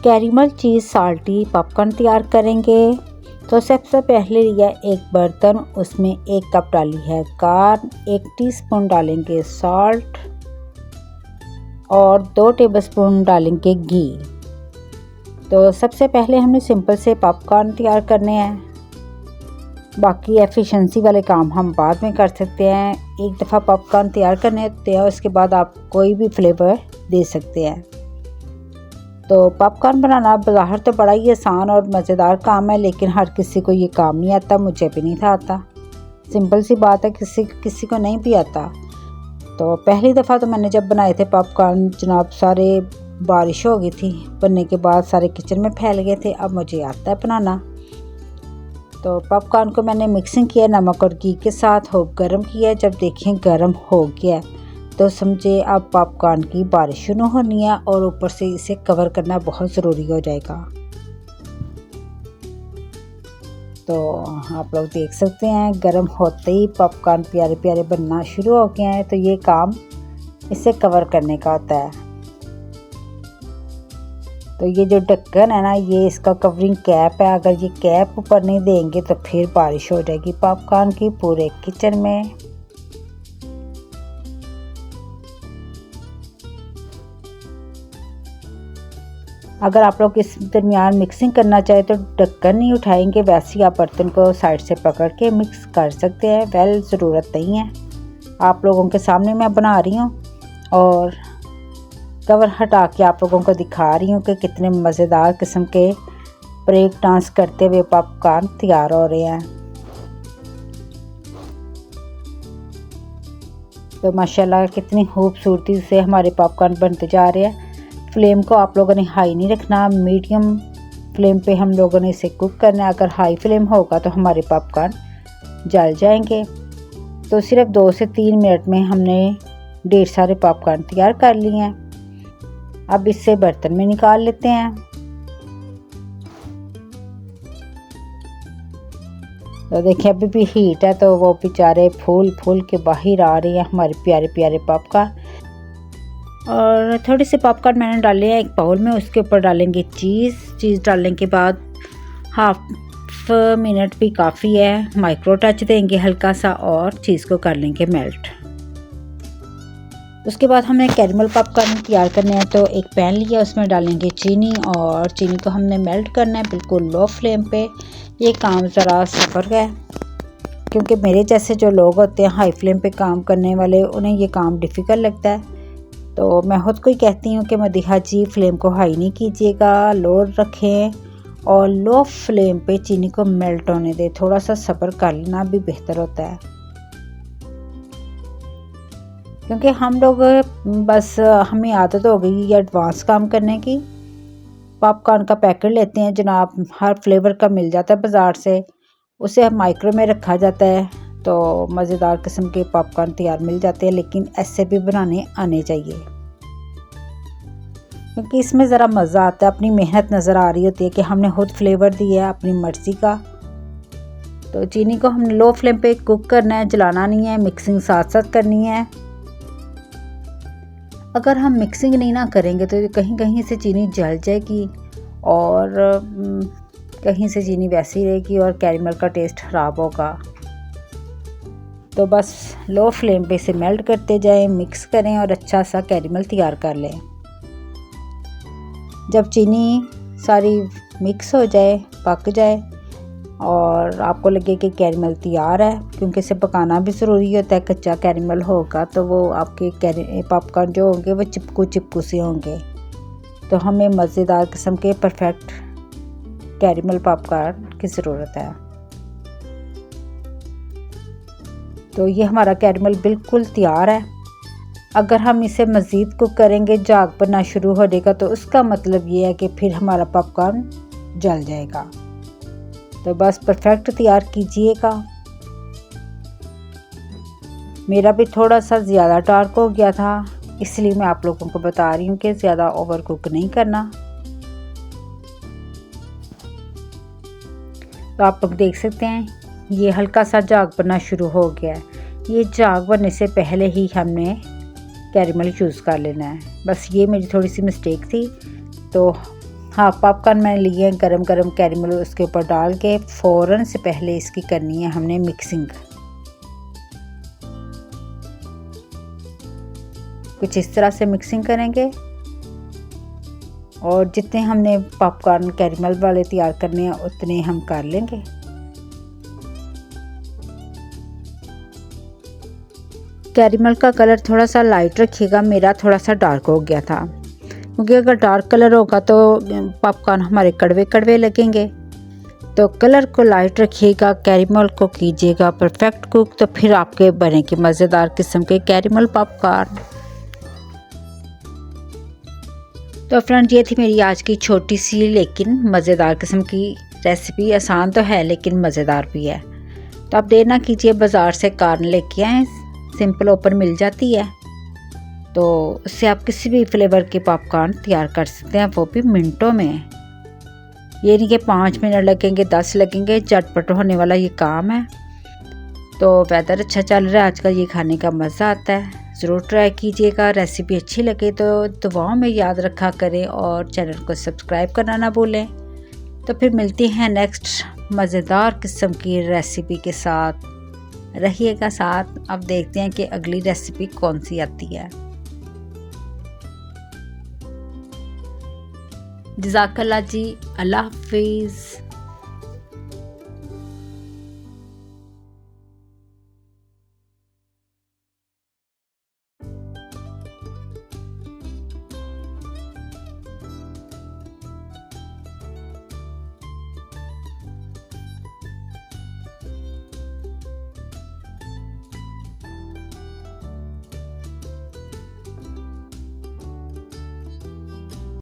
Caramel चीज़ salty popcorn तैयार करेंगे। तो सबसे पहले लिया एक बर्तन, उसमें 1 कप डाली है कॉर्न, 1 टीस्पून डालेंगे सॉल्ट और 2 टेबलस्पून डालेंगे घी। तो सबसे पहले हमने सिंपल से पॉपकॉर्न तैयार करने हैं, बाकी एफिशिएंसी वाले काम हम बाद में कर सकते हैं। एक दफ़ा पॉपकॉर्न तैयार करने होते हैं, उसके बाद आप कोई भी फ्लेवर दे सकते हैं। तो पॉपकॉर्न बनाना बाहर तो बड़ा ही आसान और मज़ेदार काम है, लेकिन हर किसी को ये काम नहीं आता, मुझे भी नहीं था आता। सिंपल सी बात है, किसी को नहीं भी आता। तो पहली दफ़ा तो मैंने जब बनाए थे पॉपकॉर्न, जनाब सारे बारिश हो गई थी, बनने के बाद सारे किचन में फैल गए थे। अब मुझे आता है बनाना। तो पॉपकॉर्न को मैंने मिक्सिंग किया नमक और घी के साथ, खूब गर्म किया। जब देखें गर्म हो गया तो समझे अब पॉपकॉर्न की बारिश शुरू होनी है और ऊपर से इसे कवर करना बहुत ज़रूरी हो जाएगा। तो आप लोग देख सकते हैं गर्म होते ही पॉपकॉर्न प्यारे प्यारे बनना शुरू हो गए हैं। तो ये काम इसे कवर करने का होता है। तो ये जो ढक्कन है ना, ये इसका कवरिंग कैप है। अगर ये कैप ऊपर नहीं देंगे तो फिर बारिश हो जाएगी पॉपकॉर्न की पूरे किचन में। अगर आप लोग इस दरमियान मिक्सिंग करना चाहे तो ढक्कन नहीं उठाएंगे, वैसे ही आप बर्तन को साइड से पकड़ के मिक्स कर सकते हैं। वेल ज़रूरत नहीं है, आप लोगों के सामने मैं बना रही हूँ और कवर हटा के आप लोगों को दिखा रही हूँ कि कितने मज़ेदार किस्म के ब्रेक डांस करते हुए पॉपकॉर्न तैयार हो रहे हैं। तो माशाल्लाह कितनी खूबसूरती से हमारे पॉपकॉर्न बनते जा रहे हैं। फ्लेम को आप लोगों ने हाई नहीं रखना, मीडियम फ्लेम पे हम लोगों ने इसे कुक करना है। अगर हाई फ्लेम होगा तो हमारे पॉपकॉर्न जल जाएंगे। तो सिर्फ 2 से 3 मिनट में हमने ढेर सारे पॉपकॉर्न तैयार कर लिए हैं। अब इससे बर्तन में निकाल लेते हैं। तो देखिए अभी भी हीट है, तो वो बेचारे फूल फूल के बाहर आ रहे हैं हमारे प्यारे प्यारे पॉपकॉर्न। और थोड़ी सी पॉपकॉर्न मैंने डाले हैं एक बाउल में, उसके ऊपर डालेंगे चीज़ डालने के बाद हाफ मिनट भी काफ़ी है, माइक्रो टच देंगे हल्का सा और चीज़ को कर लेंगे मेल्ट। उसके बाद हमने कैरेमल पॉपकॉर्न तैयार करने हैं। तो एक पैन लिया, उसमें डालेंगे चीनी और चीनी को हमने मेल्ट करना है बिल्कुल लो फ्लेम पे। ये काम ज़रा सफ़र है, क्योंकि मेरे जैसे जो लोग होते हैं हाई फ्लेम पे काम करने वाले, उन्हें ये काम डिफ़िकल्ट लगता है। तो मैं खुद को ही कहती हूँ कि मदीहा जी फ्लेम को हाई नहीं कीजिएगा, लो रखें और लो फ्लेम पे चीनी को मेल्ट होने दें। थोड़ा सा सब्र कर लेना भी बेहतर होता है, क्योंकि हम लोग बस हमें आदत हो गई है एडवांस काम करने की। पॉपकॉर्न का पैकेट लेते हैं जनाब, हर फ्लेवर का मिल जाता है बाज़ार से, उसे माइक्रो में रखा जाता है तो मज़ेदार किस्म के पॉपकॉर्न तैयार मिल जाते हैं। लेकिन ऐसे भी बनाने आने चाहिए, क्योंकि इसमें ज़रा मज़ा आता है। अपनी मेहनत नज़र आ रही होती है कि हमने खुद फ्लेवर दिया है अपनी मर्ज़ी का। तो चीनी को हमने लो फ्लेम पे कुक करना है, जलाना नहीं है, मिक्सिंग साथ साथ करनी है। अगर हम मिक्सिंग नहीं ना करेंगे तो कहीं कहीं से चीनी जल जाएगी और कहीं से चीनी वैसे ही रहेगी और कैरेमल का टेस्ट ख़राब होगा। तो बस लो फ्लेम पे इसे मेल्ट करते जाएं, मिक्स करें और अच्छा सा कैरेमल तैयार कर लें। जब चीनी सारी मिक्स हो जाए, पक जाए और आपको लगे कि कैरेमल तैयार है, क्योंकि इसे पकाना भी ज़रूरी होता है, कच्चा कैरेमल होगा तो वो आपके पॉपकॉर्न जो होंगे वो चिपकू से होंगे। तो हमें मज़ेदार किस्म के परफेक्ट कैरेमल पॉपकॉर्न की ज़रूरत है। तो ये हमारा कैरेमल बिल्कुल तैयार है। अगर हम इसे मज़ीद कुक करेंगे, झाग बनना शुरू हो जाएगा, तो उसका मतलब ये है कि फिर हमारा पॉपकॉर्न जल जाएगा। तो बस परफेक्ट तैयार कीजिएगा। मेरा भी थोड़ा सा ज़्यादा डार्क हो गया था, इसलिए मैं आप लोगों को बता रही हूँ कि ज़्यादा ओवर कुक नहीं करना। तो आप लोग देख सकते हैं ये हल्का सा झाग बनना शुरू हो गया है। ये झाग बनने से पहले ही हमने कैरेमल यूज़ कर लेना है। बस ये मेरी थोड़ी सी मिस्टेक थी, तो हाफ पॉपकॉर्न मैंने लिए हैं गरम गरम कैरेमल, उसके ऊपर डाल के फ़ौरन से पहले इसकी करनी है हमने मिक्सिंग। कुछ इस तरह से मिक्सिंग करेंगे और जितने हमने पॉपकॉर्न कैरेमल वाले तैयार करने हैं उतने हम कर लेंगे। कैरेमल का कलर थोड़ा सा लाइट रखिएगा, मेरा थोड़ा सा डार्क हो गया था, क्योंकि अगर डार्क कलर होगा तो पॉपकॉर्न हमारे कड़वे कड़वे लगेंगे। तो कलर को लाइट रखिएगा, कैरेमल को कीजिएगा परफेक्ट कुक, तो फिर आपके बनेंगे मज़ेदार किस्म के कैरेमल पॉपकॉर्न। तो फ्रेंड ये थी मेरी आज की छोटी सी लेकिन मज़ेदार किस्म की रेसिपी। आसान तो है लेकिन मज़ेदार भी है। तो आप देर ना कीजिए, बाज़ार से कॉर्न लेके आएँ, सिंपल ओपन मिल जाती है, तो उससे आप किसी भी फ्लेवर के पॉपकॉर्न तैयार कर सकते हैं, वो भी मिनटों में। ये नहीं कि 5 मिनट लगेंगे 10 लगेंगे, झटपट होने वाला ये काम है। तो वेदर अच्छा चल रहा है आजकल, ये खाने का मज़ा आता है, ज़रूर ट्राई कीजिएगा। रेसिपी अच्छी लगे तो दुआओं में याद रखा करें और चैनल को सब्सक्राइब करना ना भूलें। तो फिर मिलती हैं नेक्स्ट मज़ेदार किस्म की रेसिपी के साथ, रहिएगा साथ। अब देखते हैं कि अगली रेसिपी कौन सी आती है। जज़ाकल्लाह जी, अल्लाह हाफिज़।